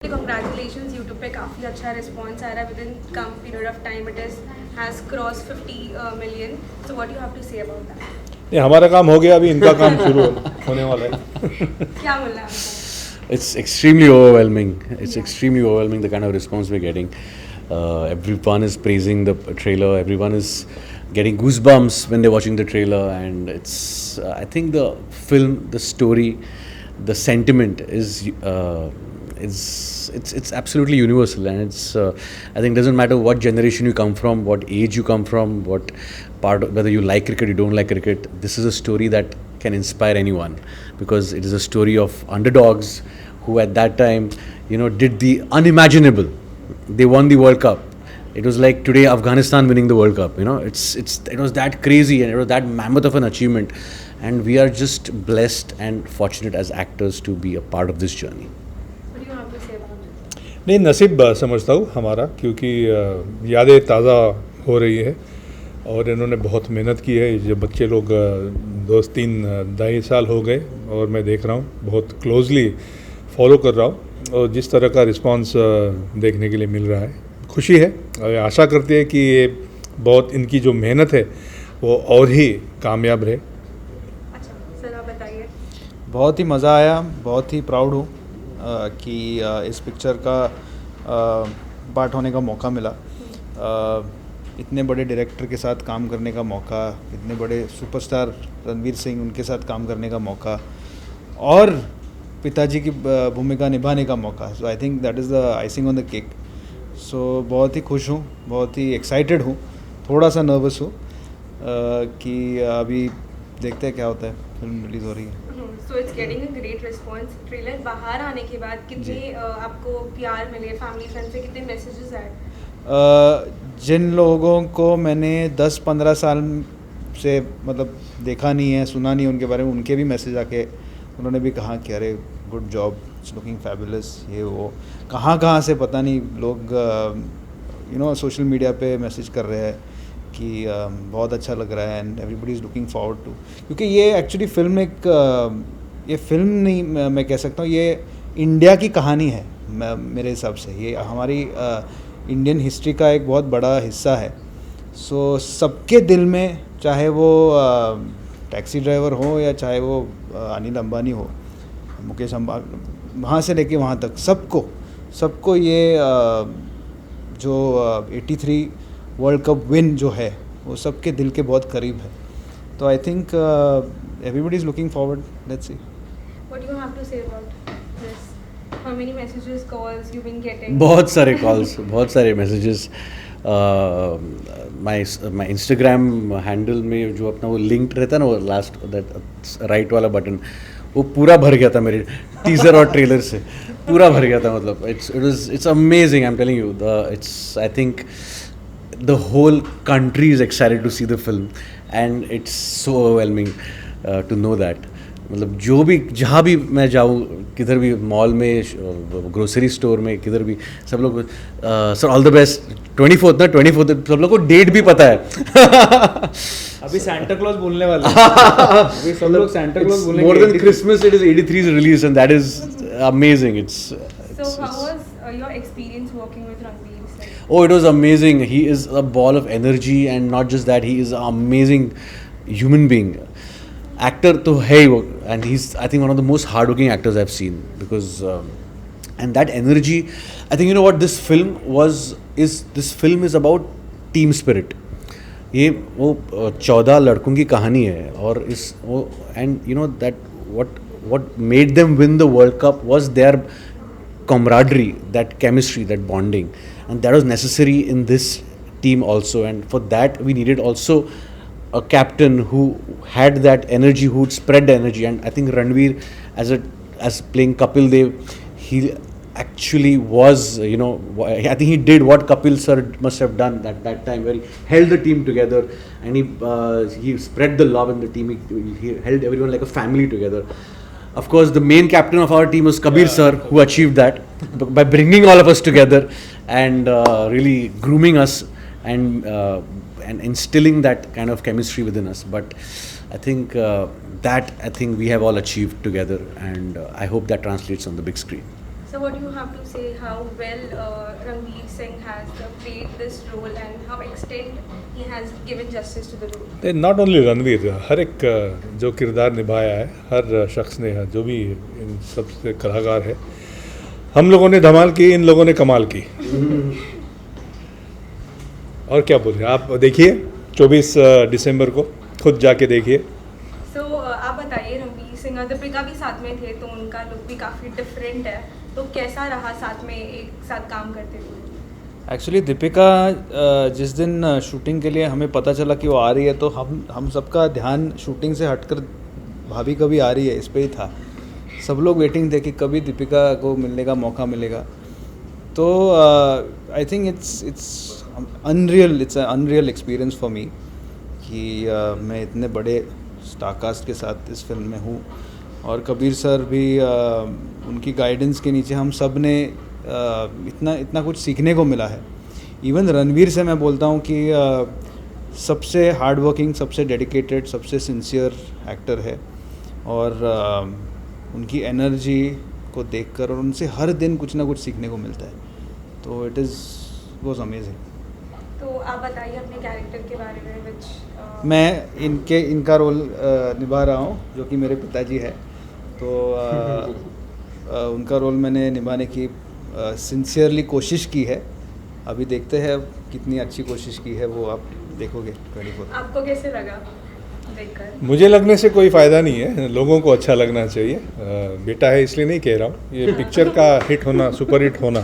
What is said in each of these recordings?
Congratulations, YouTube पे काफ़ी अच्छा रिस्पॉन्स आ रहा है. Within come period of time it is has crossed 50 million. So what do you have to say about that? नहीं, हमारा काम हो गया, अभी इनका काम शुरू होने वाला है. क्या बोलना है आपको? It's extremely overwhelming. It's extremely overwhelming the kind of response we're getting. Everyone is praising the trailer. Everyone is getting goosebumps when they're watching the trailer, and it's. I think the film, the story, the sentiment is. It's absolutely universal, and it's. I think it doesn't matter what generation you come from, what age you come from, what part, whether you like cricket, you don't like cricket. This is a story that can inspire anyone, because it is a story of underdogs who at that time, did the unimaginable. They won the World Cup. It was like today Afghanistan winning the World Cup. It was that crazy, and it was that mammoth of an achievement, and we are just blessed and fortunate as actors to be a part of this journey. What do you have to say about it? नहीं, नसीब समझता हूँ हमारा, क्योंकि यादें ताज़ा हो रही है और इन्होंने बहुत मेहनत की है. जब बच्चे लोग 2-3 साल हो गए और मैं देख रहा हूँ, बहुत क्लोजली फॉलो कर रहा हूँ, और जिस तरह का रिस्पांस देखने के लिए मिल रहा है, खुशी है. और आशा करते हैं कि ये बहुत इनकी जो मेहनत है वो और ही कामयाब रहे. अच्छा सर, आप बताइए. बहुत ही मज़ा आया, बहुत ही प्राउड हूँ कि इस पिक्चर का पार्ट होने का मौका मिला. इतने बड़े डायरेक्टर के साथ काम करने का मौका, इतने बड़े सुपरस्टार रणवीर सिंह, उनके साथ काम करने का मौका, और पिताजी की भूमिका निभाने का मौका. So I think that is the icing on the cake. सो बहुत ही खुश हूँ, बहुत ही एक्साइटेड हूँ, थोड़ा सा नर्वस हूँ कि अभी देखते हैं क्या होता है. फिल्म रिलीज़ हो रही है. So it's getting a great response. Trailer बाहर आने के बाद कितने आपको प्यार मिले, फैमिली फ्रेंड से कितने मैसेजेस आए? जिन लोगों को मैंने 10-15 साल से मतलब देखा नहीं है, सुना नहीं उनके बारे में, उनके भी मैसेज आके उन्होंने भी कहा कि अरे good job, it's looking fabulous, ये वो. कहाँ से पता नहीं लोग सोशल मीडिया पे मैसेज कर रहे हैं कि बहुत अच्छा लग रहा है, and everybody is looking forward to. क्योंकि ये एक्चुअली फिल्म ये फिल्म नहीं, मैं कह सकता हूँ, ये इंडिया की कहानी है मेरे हिसाब से. ये हमारी इंडियन हिस्ट्री का एक बहुत बड़ा हिस्सा है. सो सबके दिल में, चाहे वो टैक्सी ड्राइवर हो या चाहे वो अनिल अंबानी हो, मुकेश अंबानी, वहाँ से लेके वहाँ तक सबको ये जो 83 वर्ल्ड कप विन जो है वो सबके दिल के बहुत करीब है. तो I think everybody is looking forward. Let's see. What do you have to say about this? How many messages, calls you've been getting? बहुत सारे calls, बहुत सारे messages. My Instagram handle में जो अपना वो लिंक्ड रहता है ना, वो लास्ट दैट राइट वाला बटन, वो पूरा भर गया था मेरे टीज़र और ट्रेलर से, पूरा भर गया था. मतलब it's amazing. I'm telling you, I think the whole country is excited to see the film, and it's so overwhelming to know that. मतलब जो भी, जहाँ भी मैं जाऊँ, किधर भी मॉल में, ग्रोसरी स्टोर में, किधर भी, सब लोग sir all the best. 24th सब लोग को डेट भी पता है. अभी सांता क्लॉज बोलने वाले अभी सब लोग सांता क्लॉज बोलेंगे. More than Christmas, it is 83's release, and that is amazing. So how was your experience working with Ranveer Singh? Oh, it was amazing. He is a ball of energy, and not just that, he is an amazing human being. Actor to है वो, and he's, I think, one of the most hardworking actors I've seen, because and that energy, I think, what this film is about team spirit. ये वो 14 लड़कों की कहानी है, और and that what made them win the World Cup was their camaraderie, that chemistry, that bonding, and that was necessary in this team also. And for that we needed also a captain who had that energy, who would spread the energy. And I think Ranveer, as playing Kapil Dev, he actually was, I think he did what Kapil sir must have done at that time, where he held the team together, and he spread the love in the team. He held everyone like a family together. Of course, the main captain of our team was Kabir sir, who achieved that by bringing all of us together and really grooming us and instilling that kind of chemistry within us. But I think we have all achieved together, and I hope that translates on the big screen. So what do you have to say how well Ranveer Singh has played this role and how extent he has given justice to the role? Not only Ranveer, हर एक जो किरदार निभाया है, हर शख्स ने, जो भी इन सबसे कलाकार है, हम लोगों ने धमाल की, इन लोगों ने कमाल की। और क्या बोले, आप देखिए 24 दिसंबर को खुद जाके देखिए। So आप बताइए, रणवीर सिंह और दीपिका भी साथ में थे तो उनका लुक भी काफ़ी डिफरेंट है, तो कैसा रहा साथ में एक साथ काम करते हुए? एक्चुअली दीपिका जिस दिन शूटिंग के लिए हमें पता चला कि वो आ रही है तो हम सबका ध्यान शूटिंग से हटकर भाभी कभी आ रही है इस पे ही था। सब लोग वेटिंग थे कि कभी दीपिका को मिलने का मौका मिलेगा। तो I think it's unreal experience for me कि मैं इतने बड़े स्टारकास्ट के साथ इस फिल्म में हूँ और कबीर सर भी उनकी गाइडेंस के नीचे हम सब ने इतना कुछ सीखने को मिला है। इवन रणवीर से मैं बोलता हूँ कि सबसे हार्ड वर्किंग, सबसे डेडिकेटेड, सबसे सिंसियर एक्टर है और उनकी एनर्जी को देखकर और उनसे हर दिन कुछ ना कुछ सीखने को मिलता है, तो इट वाज अमेजिंग। तो आप बताइए अपने कैरेक्टर के बारे में which मैं इनका रोल निभा रहा हूँ जो कि मेरे पिताजी है, तो उनका रोल मैंने निभाने की सिंसियरली कोशिश की है। अभी देखते हैं कितनी अच्छी कोशिश की है, वो आप देखोगे 24। आपको कैसे लगा देखकर? मुझे लगने से कोई फ़ायदा नहीं है, लोगों को अच्छा लगना चाहिए। बेटा है इसलिए नहीं कह रहा हूँ, ये पिक्चर का हिट होना, सुपर हिट होना,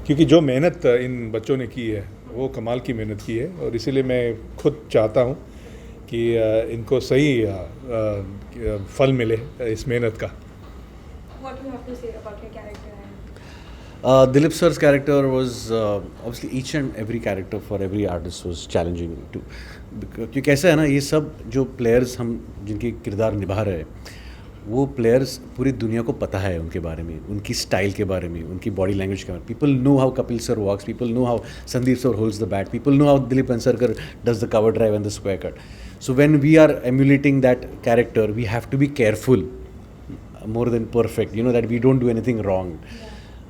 क्योंकि जो मेहनत इन बच्चों ने की है वो कमाल की मेहनत की है और इसीलिए मैं खुद चाहता हूँ कि इनको सही फल मिले इस मेहनत का। What do you have to say about your character? Dilip sir's character was obviously each and every character for every artist was challenging to, क्योंकि ऐसा है ना, ये सब जो प्लेयर्स हम जिनके किरदार निभा रहे हैं वो प्लेयर्स पूरी दुनिया को पता है उनके बारे में, उनकी स्टाइल के बारे में, उनकी बॉडी लैंग्वेज के बारे में। People know how Kapil sir walks, people know how Sandeep sir holds the bat, people know how Dilip Vengsarkar does the cover drive and the square cut. So when we are emulating that character we have to be careful more than perfect, that we don't do anything wrong.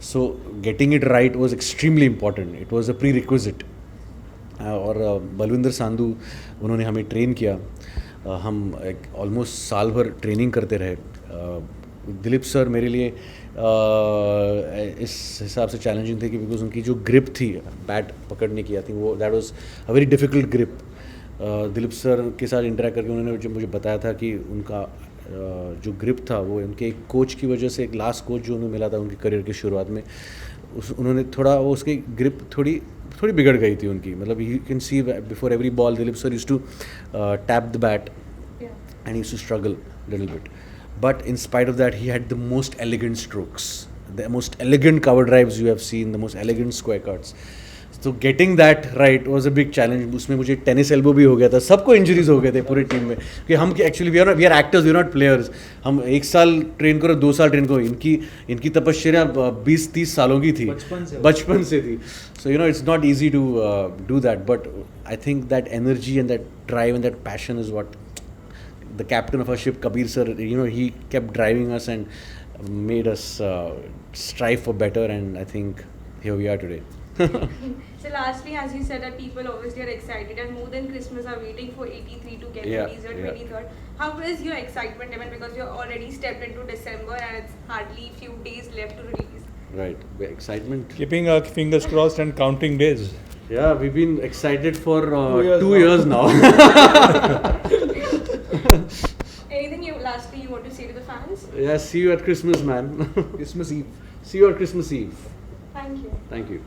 So getting it right was extremely important. It was a prerequisite. और बलविंदर सांधू उन्होंने हमें train किया, हम almost साल भर training करते रहे। Dilip sir मेरे लिए इस हिसाब से चैलेंजिंग थे कि बिकॉज उनकी जो ग्रिप थी बैट पकड़ने की, आई थिंक वो that was a very difficult grip. Dilip sir के साथ इंटरेक्ट करके उन्होंने जो मुझे बताया था कि उनका जो ग्रिप था वो उनके एक कोच की वजह से, एक लास्ट कोच जो उन्हें मिला था उनकी करियर की शुरुआत में, उन्होंने थोड़ा वो उसकी ग्रिप थोड़ी बिगड़ गई थी उनकी। मतलब you can see before every ball Dilip sir used to tap the bat and used to struggle little bit, but in spite of that he had the most elegant strokes, the most elegant cover drives you have seen, the most elegant square cuts. तो getting that right was a big challenge. उसमें मुझे tennis elbow भी हो गया था, सबको injuries हो गए थे पूरी टीम में, कि हम actually we are actors, we are not players. हम 1 साल ट्रेन करो, 2 साल ट्रेन करो, इनकी तपस्या 20-30 सालों की थी, बचपन से थी। So it's not easy to do that, but I think that energy and that drive and that passion is what the captain of a ship Kabir sir, he kept driving us and made us strive for better, and I think here we are today. So lastly, as you said that people obviously are excited and more than Christmas are waiting for 83 to get released on 23rd. How is your excitement even because you're already stepped into December and it's hardly few days left to release? Right, excitement. Keeping our fingers crossed and counting days. Yeah, we've been excited for 2 years now. Anything lastly you want to say to the fans? Yeah, see you at Christmas, man. Christmas Eve. See you at Christmas Eve. Thank you. Thank you.